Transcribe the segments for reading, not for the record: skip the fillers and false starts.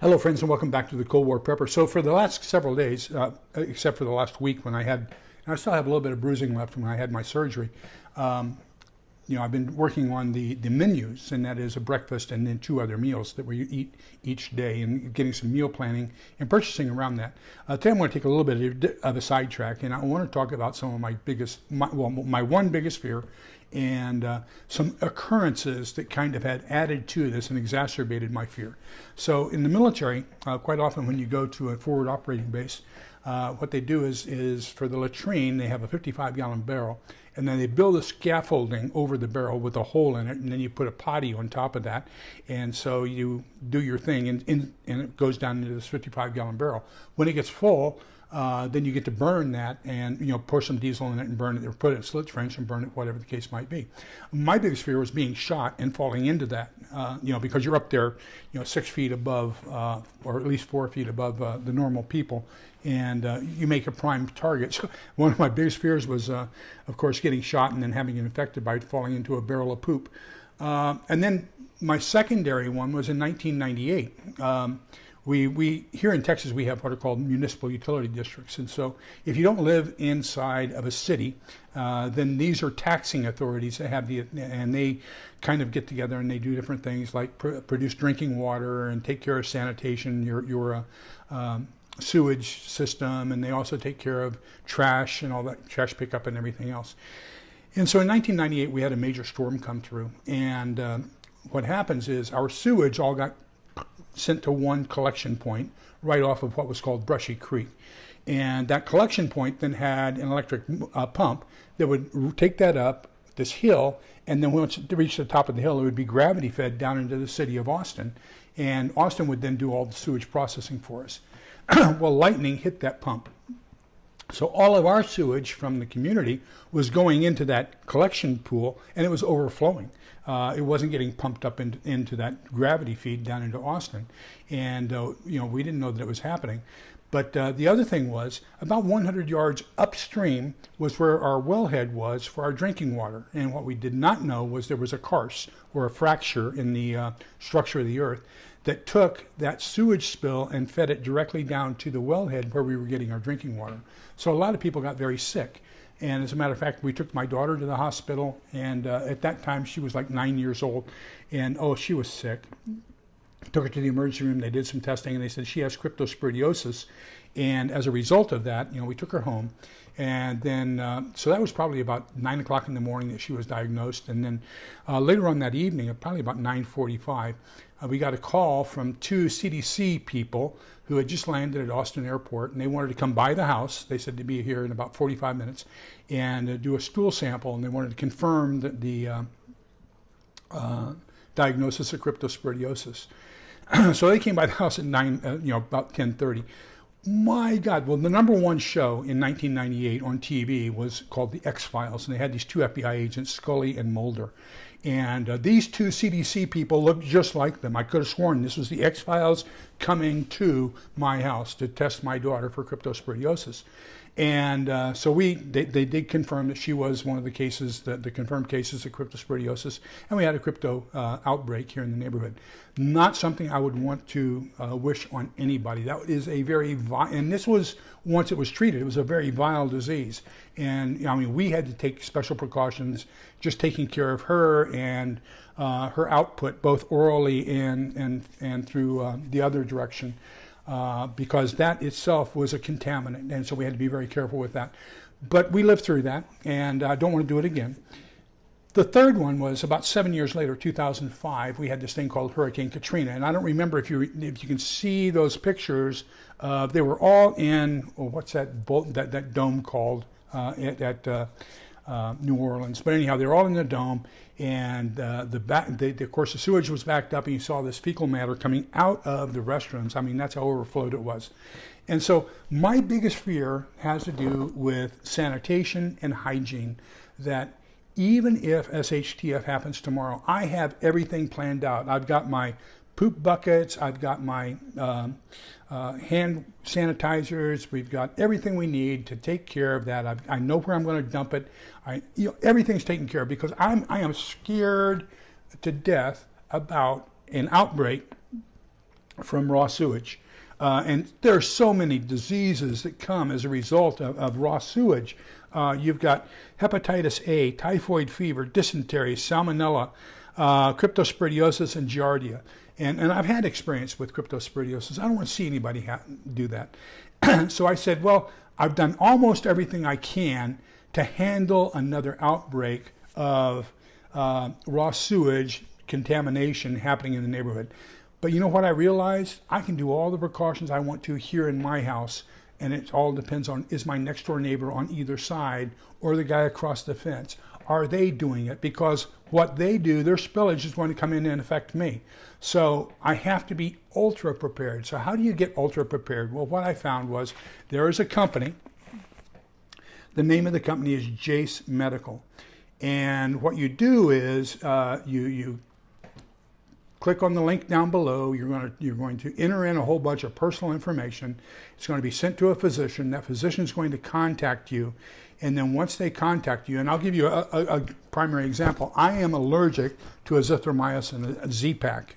Hello, friends, and welcome back to the Cold War Prepper. So for the last several days, except for the last week when I still have a little bit of bruising left from when I had my surgery. I've been working on the menus, and that is a breakfast and then 2 other meals that we eat each day, and getting some meal planning and purchasing around that. Today I'm going to take a little bit of a sidetrack, and I want to talk about some of my one biggest fear, and some occurrences that kind of had added to this and exacerbated my fear. So in the military, quite often when you go to a forward operating base, what they do is for the latrine, they have a 55-gallon barrel, and then they build a scaffolding over the barrel with a hole in it, and then you put a potty on top of that, and so you do your thing, and it goes down into this 55-gallon barrel. When it gets full, then you get to burn that, and pour some diesel in it and burn it, or put it in slit French and burn it, whatever the case might be. My biggest fear was being shot and falling into that, because you're up there, 6 feet above, or at least 4 feet above the normal people, and you make a prime target. So one of my biggest fears was, of course, getting shot and then having it infected by falling into a barrel of poop. And then my secondary one was in 1998. We here in Texas, we have what are called municipal utility districts, and so if you don't live inside of a city, then these are taxing authorities that have and they kind of get together and they do different things like produce drinking water and take care of sanitation, your sewage system, and they also take care of trash and all that, trash pickup and everything else. And so in 1998, we had a major storm come through, and what happens is our sewage all got sent to one collection point right off of what was called Brushy Creek. And that collection point then had an electric pump that would take that up this hill, and then once it reached the top of the hill, it would be gravity fed down into the city of Austin, and Austin would then do all the sewage processing for us. Well, lightning hit that pump. So all of our sewage from the community was going into that collection pool, and it was overflowing. It wasn't getting pumped up into that gravity feed down into Austin. And, we didn't know that it was happening. But the other thing was, about 100 yards upstream was where our wellhead was for our drinking water. And what we did not know was there was a karst, or a fracture in the structure of the earth, that took that sewage spill and fed it directly down to the wellhead where we were getting our drinking water. So a lot of people got very sick. And as a matter of fact, we took my daughter to the hospital, and at that time she was like 9 years old, and she was sick. Took her to the emergency room, they did some testing, and they said she has cryptosporidiosis. And as a result of that, we took her home. And then, so that was probably about 9 o'clock in the morning that she was diagnosed. And then later on that evening, probably about 9:45, we got a call from 2 CDC people who had just landed at Austin Airport, and they wanted to come by the house. They said to be here in about 45 minutes and do a stool sample, and they wanted to confirm that the diagnosis of cryptosporidiosis. So they came by the house at about 10:30. My God, well, the number one show in 1998 on TV was called The X-Files, and they had these 2 FBI agents, Scully and Mulder. And these 2 CDC people looked just like them. I could have sworn this was The X-Files coming to my house to test my daughter for cryptosporidiosis. And so they did confirm that she was one of the cases, the confirmed cases of cryptosporidiosis, and we had a crypto outbreak here in the neighborhood. Not something I would want to wish on anybody. That is a very and this was, once it was treated, it was a very vile disease. And we had to take special precautions, just taking care of her and her output, both orally and through the other direction. Because that itself was a contaminant, and so we had to be very careful with that. But we lived through that, and I don't want to do it again. The third one was about 7 years later, 2005. We had this thing called Hurricane Katrina, and I don't remember if you can see those pictures. They were all in what's that dome called at New Orleans. But anyhow, they were all in the dome, and of course the sewage was backed up, and you saw this fecal matter coming out of the restrooms. That's how overflowed it was. And so my biggest fear has to do with sanitation and hygiene, that even if SHTF happens tomorrow, I have everything planned out. I've got my poop buckets, I've got my hand sanitizers, we've got everything we need to take care of that. I know where I'm going to dump it. Everything's taken care of, because I am scared to death about an outbreak from raw sewage. And there are so many diseases that come as a result of raw sewage. You've got hepatitis A, typhoid fever, dysentery, salmonella, cryptosporidiosis, and giardia. And I've had experience with cryptosporidiosis. I don't want to see anybody do that. So I said, well, I've done almost everything I can to handle another outbreak of raw sewage contamination happening in the neighborhood. But you know what I realized? I can do all the precautions I want to here in my house, and it all depends on, is my next door neighbor on either side or the guy across the fence? Are they doing it? Because what they do, their spillage is going to come in and affect me. So I have to be ultra prepared. So how do you get ultra prepared? Well, what I found was there is a company. The name of the company is Jace Medical. And what you do is you click on the link down below. You're going to enter in a whole bunch of personal information. It's going to be sent to a physician. That physician is going to contact you. And then once they contact you, and I'll give you a primary example. I am allergic to azithromycin, a Z-Pak.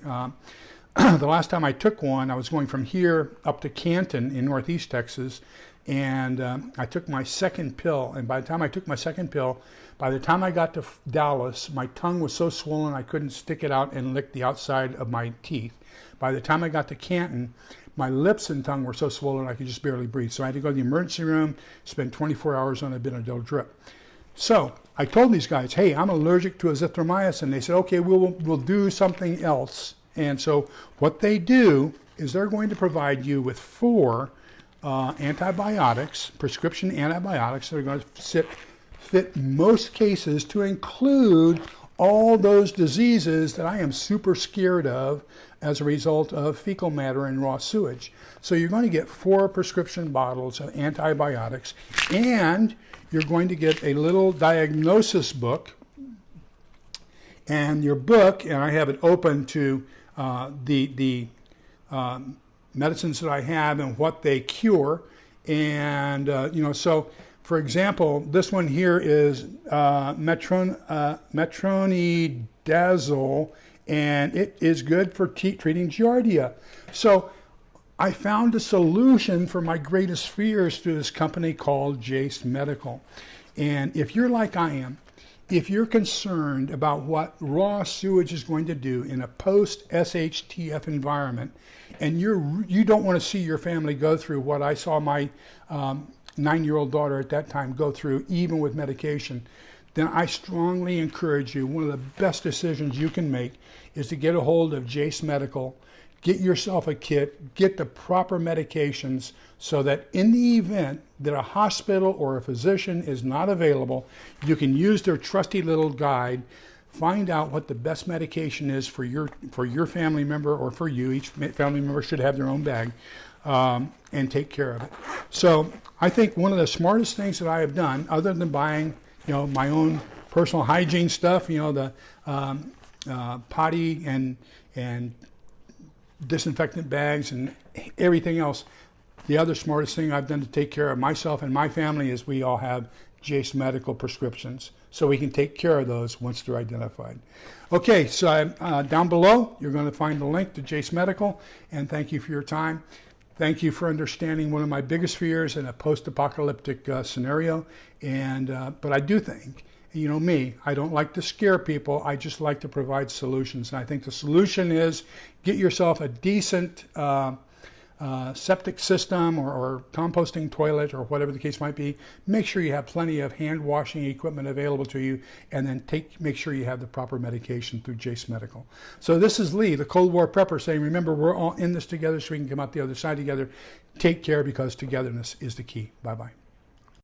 The last time I took one, I was going from here up to Canton in Northeast Texas, and I took my second pill. And by the time I took my second pill, by the time I got to Dallas, my tongue was so swollen I couldn't stick it out and lick the outside of my teeth. By the time I got to Canton, my lips and tongue were so swollen I could just barely breathe. So I had to go to the emergency room, spend 24 hours on a Benadryl drip. So I told these guys, hey, I'm allergic to azithromycin. They said, okay, we'll do something else. And so what they do is they're going to provide you with 4 antibiotics, prescription antibiotics that are going to fit most cases, to include all those diseases that I am super scared of as a result of fecal matter and raw sewage. So you're going to get 4 prescription bottles of antibiotics, and you're going to get a little diagnosis book. And your book, and I have it open to the medicines that I have and what they cure. And, so for example, this one here is metronidazole, and it is good for treating giardia. So I found a solution for my greatest fears through this company called Jace Medical. And if you're like I am, if you're concerned about what raw sewage is going to do in a post-SHTF environment, and you don't want to see your family go through what I saw my 9-year-old daughter at that time go through, even with medication, then I strongly encourage you, one of the best decisions you can make is to get a hold of Jace Medical, get yourself a kit, get the proper medications, so that in the event that a hospital or a physician is not available, you can use their trusty little guide, find out what the best medication is for your family member or for you. Each family member should have their own bag, and take care of it. So I think one of the smartest things that I have done, other than buying my own personal hygiene stuff, the potty and disinfectant bags and everything else, the other smartest thing I've done to take care of myself and my family is we all have Jace Medical prescriptions, so we can take care of those once they're identified. Okay, so down below you're going to find the link to Jace Medical, and thank you for your time. Thank you for understanding one of my biggest fears in a post-apocalyptic scenario. But I do think, me, I don't like to scare people. I just like to provide solutions. And I think the solution is get yourself a decent septic system or composting toilet or whatever the case might be. Make sure you have plenty of hand washing equipment available to you, and then make sure you have the proper medication through Jace Medical. So this is Lee, the Cold War prepper, saying, remember, we're all in this together so we can come out the other side together. Take care, because togetherness is the key. Bye-bye.